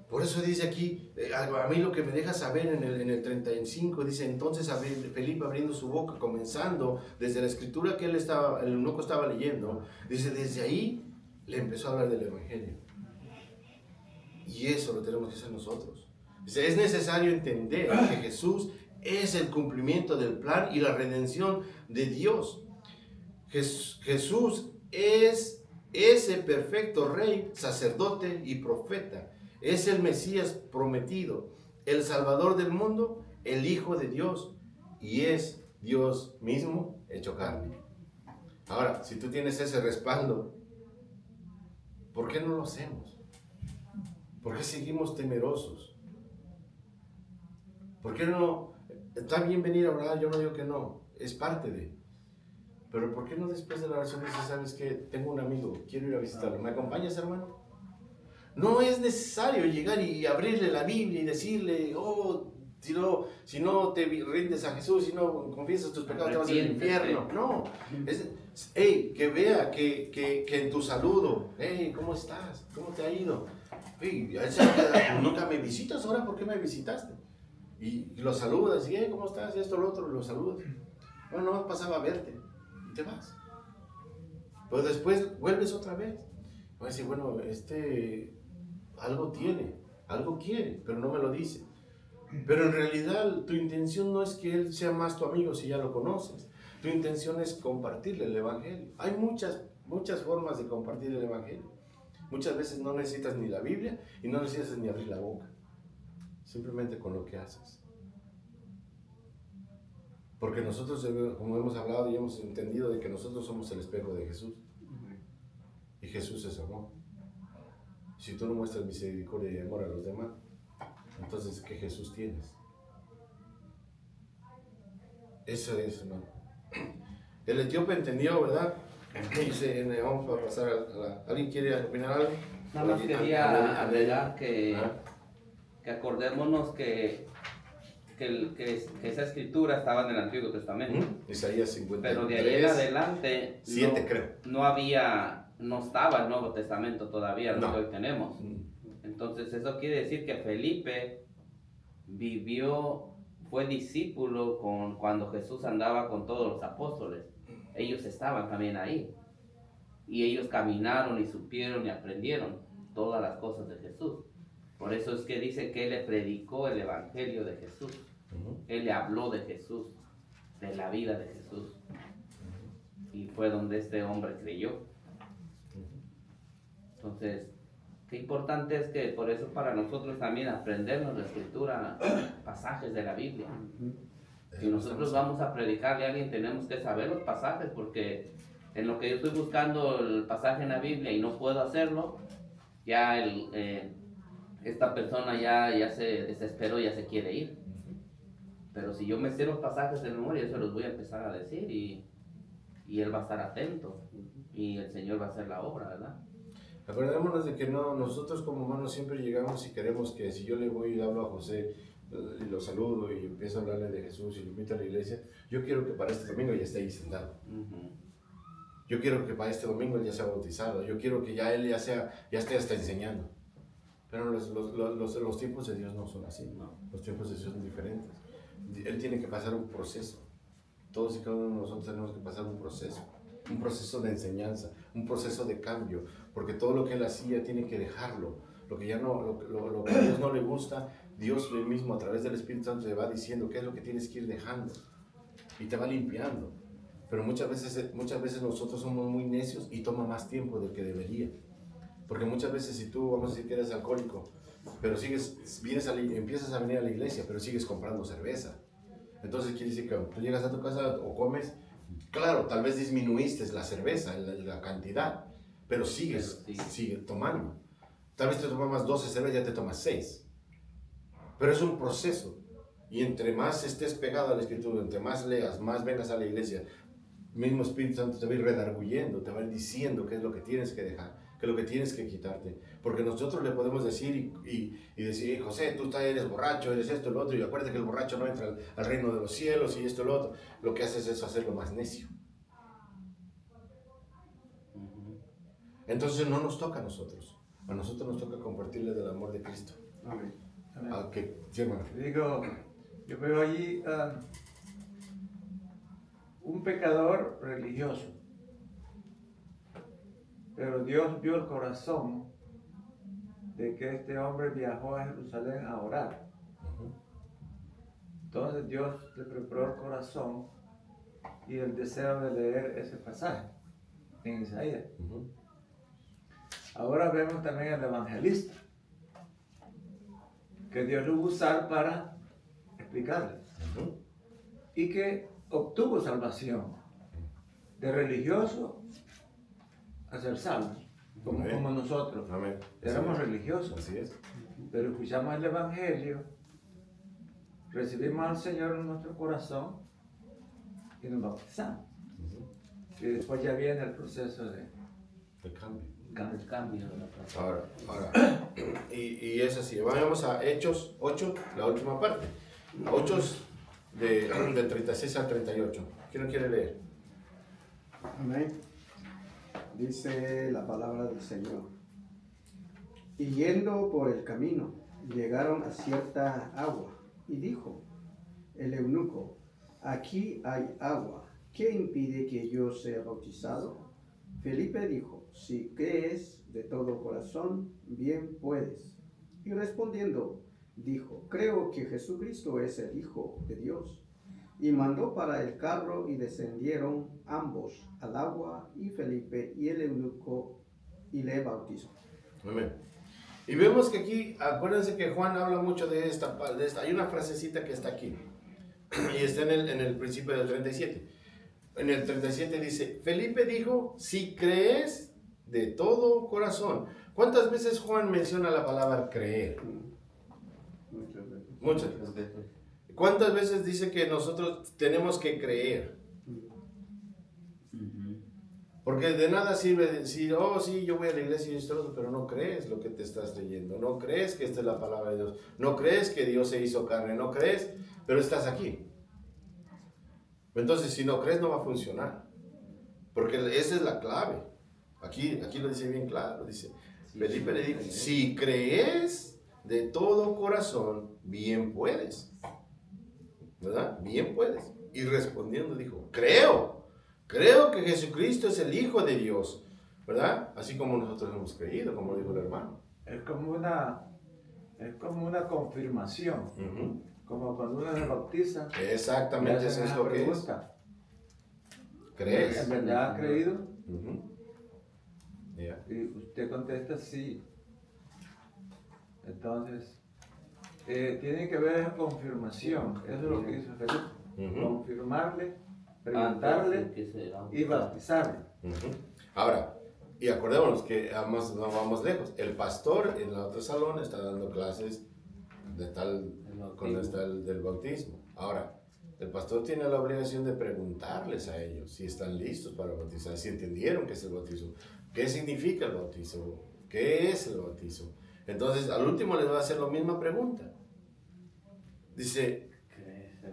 Por eso dice aquí, a mí lo que me deja saber en el 35, dice, entonces Felipe abriendo su boca, comenzando desde la escritura que el eunuco estaba leyendo, dice, desde ahí le empezó a hablar del evangelio. Y eso lo tenemos que hacer nosotros. Dice, es necesario entender que Jesús es el cumplimiento del plan y la redención de Dios. Jesús es ese perfecto rey, sacerdote y profeta. Es el Mesías prometido, el Salvador del mundo, el Hijo de Dios, y es Dios mismo hecho carne. Ahora, si tú tienes ese respaldo, ¿por qué no lo hacemos? ¿Por qué seguimos temerosos? ¿Por qué no? Está bien venir a orar, yo no digo que no, es parte de. Pero ¿por qué no después de la oración dices, sabes qué? Tengo un amigo, quiero ir a visitarlo, ¿me acompañas, hermano? No es necesario llegar y abrirle la Biblia y decirle, oh, si no te rindes a Jesús, si no confiesas tus pecados, te vas al infierno. No, que vea que en tu saludo, ¿cómo estás? ¿Cómo te ha ido? Nunca me visitas, ahora ¿por qué me visitaste? Y lo saludas, y ¿cómo estás? Y esto, lo otro, lo saludas. Bueno, no pasaba a verte, y te vas. Pero después vuelves otra vez. Voy a decir, bueno, algo tiene, algo quiere, pero no me lo dice. Pero en realidad tu intención no es que él sea más tu amigo si ya lo conoces. Tu intención es compartirle el Evangelio. Hay muchas formas de compartir el Evangelio. Muchas veces no necesitas ni la Biblia y no necesitas ni abrir la boca. Simplemente con lo que haces. Porque nosotros, como hemos hablado y hemos entendido, de que nosotros somos el espejo de Jesús. Y Jesús es amor. Si tú no muestras misericordia y amor a los demás, entonces, ¿qué Jesús tienes? Eso es, hermano. El etíope entendió, ¿verdad? Dice, vamos a pasar ¿alguien quiere opinar algo?
Nada más quería agregar que acordémonos que esa escritura estaba en el Antiguo Testamento.
Isaías 53.
Pero de ahí en adelante
7 creo.
No estaba el Nuevo Testamento todavía, lo que hoy tenemos. Entonces eso quiere decir que Felipe fue discípulo cuando Jesús andaba con todos los apóstoles. Ellos estaban también ahí. Y ellos caminaron y supieron y aprendieron todas las cosas de Jesús. Por eso es que dice que él le predicó el Evangelio de Jesús. Él le habló de Jesús, de la vida de Jesús. Y fue donde este hombre creyó. Entonces, qué importante es que por eso para nosotros también aprendernos la escritura, pasajes de la Biblia. Si nosotros vamos a predicarle a alguien, tenemos que saber los pasajes, porque en lo que yo estoy buscando el pasaje en la Biblia y no puedo hacerlo, ya esta persona ya se desesperó, ya se quiere ir. Pero si yo me sé los pasajes de memoria, yo se los voy a empezar a decir y él va a estar atento y el Señor va a hacer la obra, ¿verdad?
Acordémonos de que nosotros como humanos siempre llegamos y queremos que si yo le voy y le hablo a José y lo saludo y empiezo a hablarle de Jesús y lo invito a la iglesia, yo quiero que para este domingo ya esté ahí sentado. Yo quiero que para este domingo él ya sea bautizado. Yo quiero que ya él ya esté hasta enseñando. Pero los tiempos de Dios no son así. No. Los tiempos de Dios son diferentes. Él tiene que pasar un proceso. Todos y cada uno de nosotros tenemos que pasar un proceso de enseñanza, un proceso de cambio, porque todo lo que él hacía tiene que dejarlo. Lo que a Dios no le gusta, Dios mismo a través del Espíritu Santo le va diciendo qué es lo que tienes que ir dejando y te va limpiando. Pero muchas veces nosotros somos muy necios y toma más tiempo del que debería. Porque muchas veces si tú, vamos a decir que eres alcohólico, pero empiezas a venir a la iglesia, pero sigues comprando cerveza. Entonces quiere decir que tú llegas a tu casa o comes, claro, tal vez disminuiste la cerveza, la cantidad, pero sigues tomando. Tal vez te tomas 12 cervezas, ya te tomas 6. Pero es un proceso. Y entre más estés pegado a la Escritura, entre más leas, más vengas a la iglesia, el mismo Espíritu Santo te va a ir redarguyendo, te va a ir diciendo qué es lo que tienes que dejar, qué es lo que tienes que quitarte. Porque nosotros le podemos decir y decir, José, tú eres borracho, eres esto, lo otro, y acuérdate que el borracho no entra al reino de los cielos y esto, lo otro. Lo que haces es hacerlo más necio. Entonces no nos toca a nosotros nos toca compartirle del amor de Cristo.
Amén.
Sí, hermano.
Digo, yo veo allí un pecador religioso, pero Dios vio el corazón de que este hombre viajó a Jerusalén a orar. Entonces Dios le preparó el corazón y el deseo de leer ese pasaje en Isaías. Ahora vemos también al evangelista, que Dios lo va a usar para explicarle. Y que obtuvo salvación de religioso a ser salvo, como nosotros.
Amén.
Éramos religiosos,
así es.
pero escuchamos el evangelio, recibimos al Señor en nuestro corazón y nos bautizamos. Y después ya viene el proceso de
El cambio.
El cambio de la palabra.
Ahora, y es así. Vamos a Hechos 8, la última parte. Hechos de 36 al 38. ¿Quién no quiere leer?
Amén. Dice la palabra del Señor. Y yendo por el camino, llegaron a cierta agua, y dijo el eunuco: aquí hay agua, ¿qué impide que yo sea bautizado? Felipe dijo: si crees de todo corazón, bien puedes. Y respondiendo, dijo: creo que Jesucristo es el Hijo de Dios. Y mandó para el carro, y descendieron ambos al agua, y Felipe y el eunuco, y le bautizó.
Amén. Y vemos que aquí, acuérdense que Juan habla mucho de esta. Hay una frasecita que está aquí, y está en el principio del 37. En el 37 dice, Felipe dijo, si crees de todo corazón. ¿Cuántas veces Juan menciona la palabra creer?
Muchas veces.
Muchas veces. ¿Cuántas veces dice que nosotros tenemos que creer? Porque de nada sirve decir, oh sí, yo voy a la iglesia y esto, pero no crees lo que te estás leyendo, no crees que esta es la palabra de Dios, no crees que Dios se hizo carne, no crees, pero estás aquí. Entonces, si no crees, no va a funcionar, porque esa es la clave. Aquí lo dice bien claro, dice, Felipe le dijo, si crees de todo corazón, bien puedes, ¿verdad? Bien puedes. Y respondiendo dijo, creo que Jesucristo es el Hijo de Dios, ¿verdad? Así como nosotros hemos creído, como dijo el hermano.
Es como una confirmación. Como cuando uno se bautiza.
Exactamente, eso es lo que es. ¿Crees?
¿En verdad ha creído?
Yeah.
Y usted contesta sí. Entonces, tiene que ver esa confirmación. Eso es lo que hizo Felipe. Confirmarle, preguntarle y bautizarle.
Ahora, y acordémonos que no vamos lejos. El pastor en la otra salón está dando clases del bautismo. Ahora, el pastor tiene la obligación de preguntarles a ellos si están listos para bautizar, si entendieron qué es el bautismo, qué significa el bautismo, qué es el bautizo. Entonces, al último les va a hacer la misma pregunta. Dice,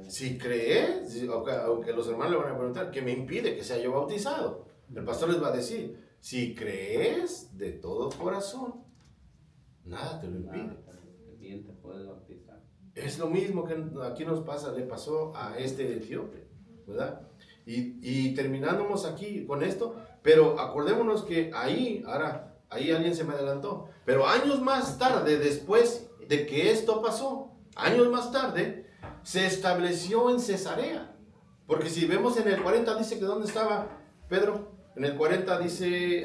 si crees, aunque los hermanos le van a preguntar, ¿qué me impide que sea yo bautizado? El pastor les va a decir, si crees de todo corazón, nada te lo impide.
Bien te puedes bautizar.
Es lo mismo que aquí le pasó a este etíope, ¿verdad? Y terminamos aquí con esto, pero acordémonos que ahí alguien se me adelantó, pero años más tarde, después de que esto pasó, años más tarde, se estableció en Cesarea, porque si vemos en el 40 dice que ¿dónde estaba Pedro? En el 40 dice...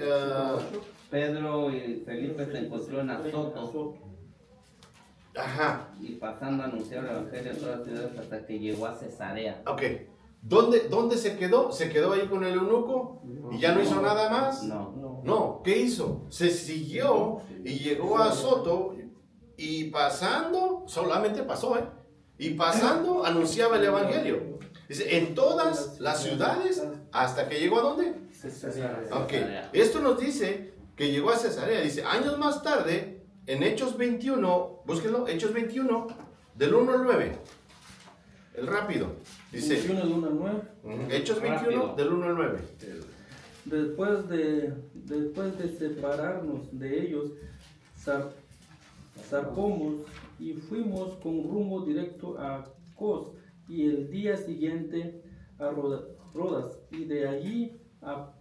Pedro y Felipe se encontró en Azoto.
Ajá.
Y pasando a anunciar el evangelio a todas las ciudades hasta que llegó a Cesarea.
Ok. ¿Dónde se quedó? ¿Se quedó ahí con el eunuco? ¿Y ya no hizo nada más? No. ¿Qué hizo? Se siguió y llegó a Azoto y pasando, solamente pasó, y pasando anunciaba el evangelio. Dice, en todas las ciudades, ¿hasta que llegó a dónde?
Cesarea.
Ok. Esto nos dice que llegó a Cesarea. Dice, años más tarde, en Hechos 21, búsquenlo, Hechos 21, del 1 al 9. El rápido. Dice,
21 del 1 al 9.
Hechos 21, del 1 al 9.
Después de separarnos de ellos, zarpamos y fuimos con rumbo directo a Cos, y el día siguiente a Rodas, y de allí a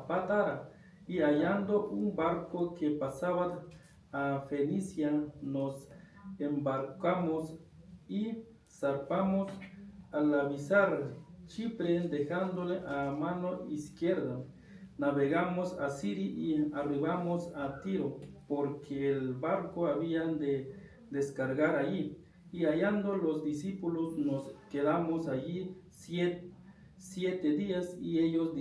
Patara, y hallando un barco que pasaba a Fenicia, nos embarcamos y zarpamos al avisar Chipre, dejándole a mano izquierda. Navegamos a Siri y arribamos a Tiro, porque el barco habían de descargar allí. Y hallando los discípulos, nos quedamos allí 7 días, y ellos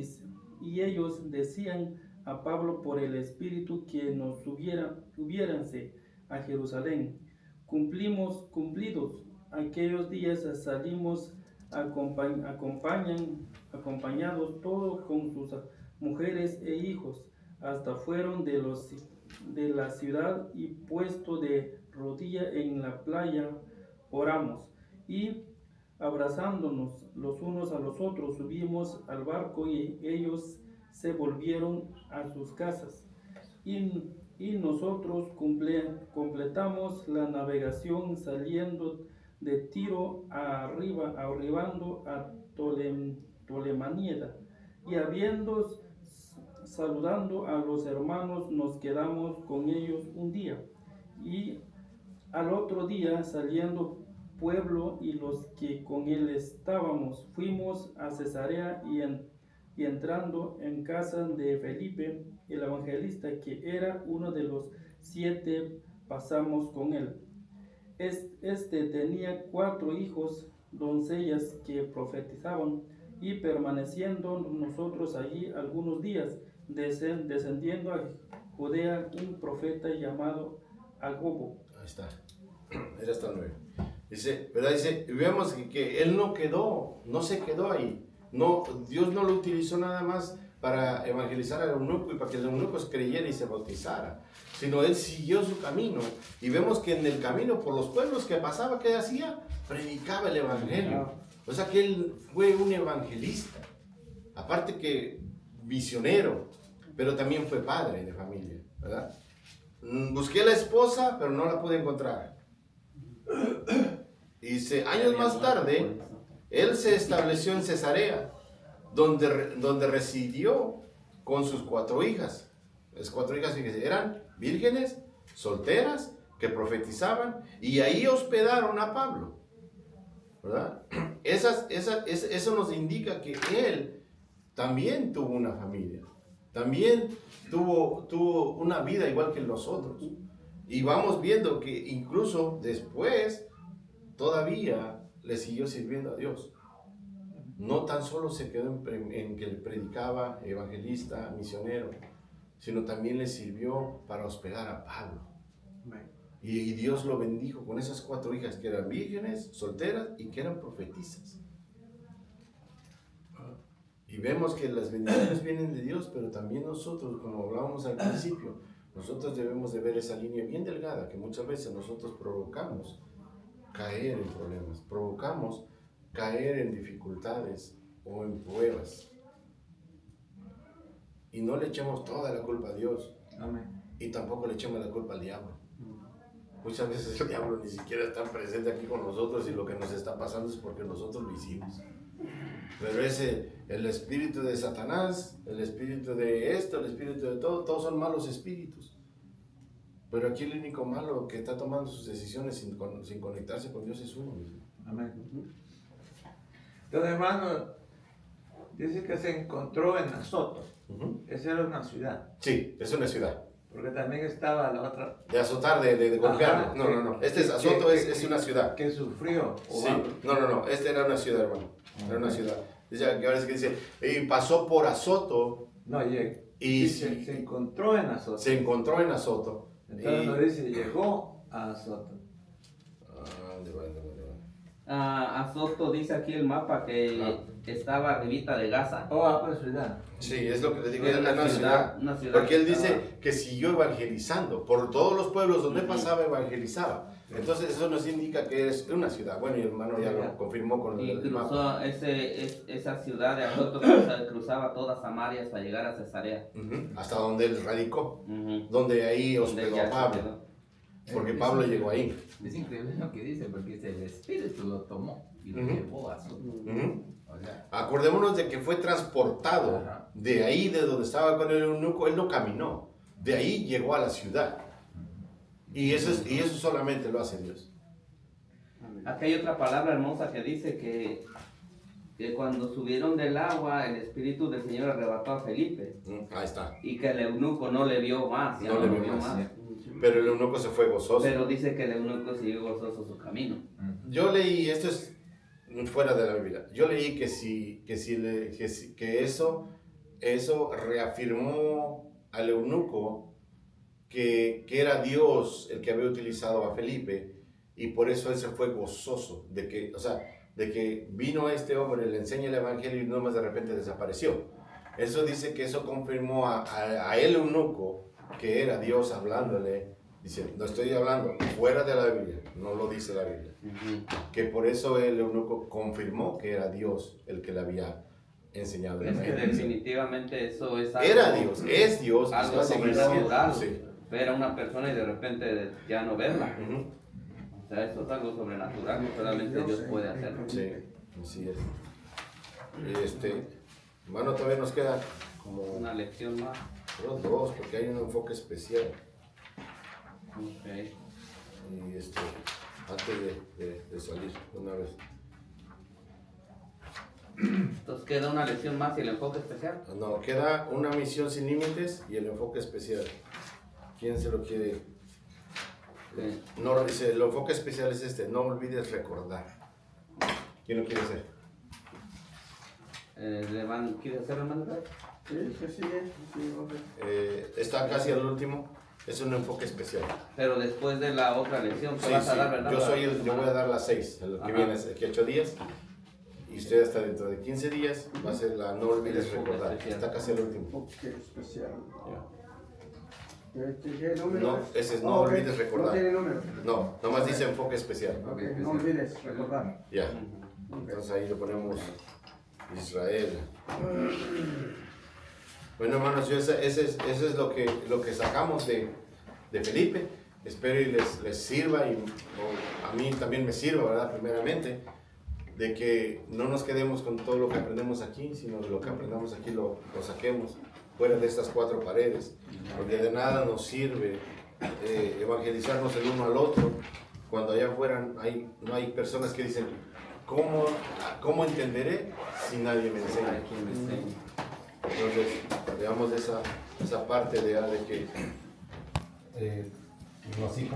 decían a Pablo por el Espíritu que nos hubiérase a Jerusalén. Cumplidos aquellos días, salimos acompañados todos con sus mujeres e hijos, hasta fueron de la ciudad y puesto de rodilla en la playa, oramos y abrazándonos los unos a los otros subimos al barco y ellos se volvieron a sus casas. Y nosotros completamos la navegación saliendo de Tiro arribando a Tolemaida, y habiendo saludando a los hermanos nos quedamos con ellos un día, y al otro día saliendo pueblo y los que con él estábamos fuimos a Cesarea y entrando en casa de Felipe el evangelista, que era uno de los 7, pasamos con él. Este tenía 4 hijos, doncellas que profetizaban, y permaneciendo nosotros allí algunos días, descendiendo a Judea un profeta llamado Agobo.
Ahí está, era hasta 9. Dice, ¿verdad? Dice, vemos que él no se quedó ahí. No, Dios no lo utilizó nada más para evangelizar al eunuco y para que el eunuco creyera y se bautizara, sino él siguió su camino, y vemos que en el camino por los pueblos que pasaba, ¿qué hacía? Predicaba el evangelio. O sea que él fue un evangelista, aparte que misionero, pero también fue padre de familia, ¿verdad? Busqué a la esposa, pero no la pude encontrar. Dice, años más tarde, él se estableció en Cesarea, donde residió con sus 4 hijas. Las 4 hijas, fíjense, eran vírgenes, solteras, que profetizaban, y ahí hospedaron a Pablo, ¿verdad? Eso nos indica que él también tuvo una familia, también tuvo una vida igual que nosotros. Y vamos viendo que incluso después todavía le siguió sirviendo a Dios. No tan solo se quedó en que le predicaba, evangelista, misionero, sino también le sirvió para hospedar a Pablo. Y Dios lo bendijo con esas 4 hijas que eran vírgenes, solteras y que eran profetisas. Y vemos que las bendiciones vienen de Dios, pero también nosotros, como hablábamos al principio, nosotros debemos de ver esa línea bien delgada que muchas veces nosotros provocamos caer en problemas, provocamos caer en dificultades o en pruebas. Y no le echemos toda la culpa a Dios.
Amén.
Y tampoco le echemos la culpa al diablo. Muchas veces el diablo ni siquiera está presente aquí con nosotros, y lo que nos está pasando es porque nosotros lo hicimos. Pero el espíritu de Satanás, el espíritu de esto, el espíritu de todo, todos son malos espíritus. Pero aquí el único malo que está tomando sus decisiones sin conectarse con Dios es uno mismo.
Amén. Entonces, hermano, dice que se encontró en Azoto. Esa era una ciudad.
Sí, es una ciudad.
Porque también estaba la otra.
De azotar, de golpear. No. Este es Azoto, es una ciudad.
Que sufrió.
Sí. No. Este era una ciudad, hermano. Era una ciudad. Dice, que ahora es que dice, y pasó por Azoto.
No,
y
se encontró en Azoto.
Se encontró en Azoto.
Entonces nos dice, llegó a Azoto.
Azoto dice aquí el mapa que estaba arribita de Gaza.
Pues ciudad.
Sí, es lo que le digo,
Es
era una ciudad. Porque él dice que siguió evangelizando. Por todos los pueblos donde pasaba, evangelizaba. Entonces eso nos indica que es una ciudad. Bueno, y el hermano ya lo confirmó con el
cruzó
mapa.
esa ciudad de Azoto, cruzaba toda Samaria hasta llegar a Cesarea.
Hasta donde él radicó. Donde ahí hospedó a Pablo. Porque Pablo llegó ahí.
Es increíble lo que dice, porque el Espíritu lo tomó y lo llevó a Azoto. O sea,
acordémonos de que fue transportado de ahí, de donde estaba con el eunuco. Él no caminó. De ahí llegó a la ciudad. Y eso solamente lo hace Dios.
Aquí hay otra palabra hermosa que dice que cuando subieron del agua, el Espíritu del Señor arrebató a Felipe.
Ahí está.
Y que el eunuco no le vio más.
No le vio más. Pero el eunuco se fue gozoso.
Pero dice que el eunuco siguió gozoso su camino.
Yo leí, esto es fuera de la Biblia, yo leí que eso reafirmó al eunuco que era Dios el que había utilizado a Felipe, y por eso él se fue gozoso de que vino este hombre, le enseña el evangelio y no más de repente desapareció. Eso dice que eso confirmó a el eunuco que era Dios hablándole. Dice, no estoy hablando fuera de la Biblia, no lo dice la Biblia. Que por eso el eunuco confirmó que era Dios el que le había enseñado.
Es que definitivamente eso es algo,
era Dios, es Dios.
algo sobrenatural.
Sí.
Ver a una persona y de repente ya no verla. O sea, eso es algo sobrenatural que solamente Dios puede hacer.
Sí, así es. Bueno, todavía nos queda como
Una lección más.
solo dos, porque hay un enfoque especial.
Okay.
Y antes de salir una vez.
Entonces queda una lección más y el enfoque especial.
No, queda una misión sin límites y el enfoque especial. ¿Quién se lo quiere?
Sí.
No, dice, el enfoque especial es no olvides recordar. ¿Quién lo quiere hacer?
¿Quiere hacer hermano?
Sí,
Está casi al último. Es un enfoque especial.
Pero después de la otra lección, ¿qué
Sí,
vas a
sí.
dar, verdad?
Yo voy a dar las 6, lo que
Ajá.
viene es aquí 8 días. Y usted hasta dentro de 15 días va a ser la no olvides recordar. Está casi al último.
Enfoque especial.
Ya.
¿Qué número
No,
es?
ese es no olvides
No
recordar.
tiene número.
No, nomás dice enfoque especial.
Ok, no olvides recordar.
Ya. Entonces ahí lo ponemos Israel. Bueno, hermanos, ese es lo que sacamos de Felipe. Espero y les sirva, y a mí también me sirva, ¿verdad? Primeramente, de que no nos quedemos con todo lo que aprendemos aquí, sino lo que aprendamos aquí lo saquemos fuera de estas 4 paredes, porque de nada nos sirve evangelizarnos el uno al otro cuando allá afuera no hay personas que dicen, ¿cómo entenderé si nadie me enseña? Entonces, veamos esa parte de que así como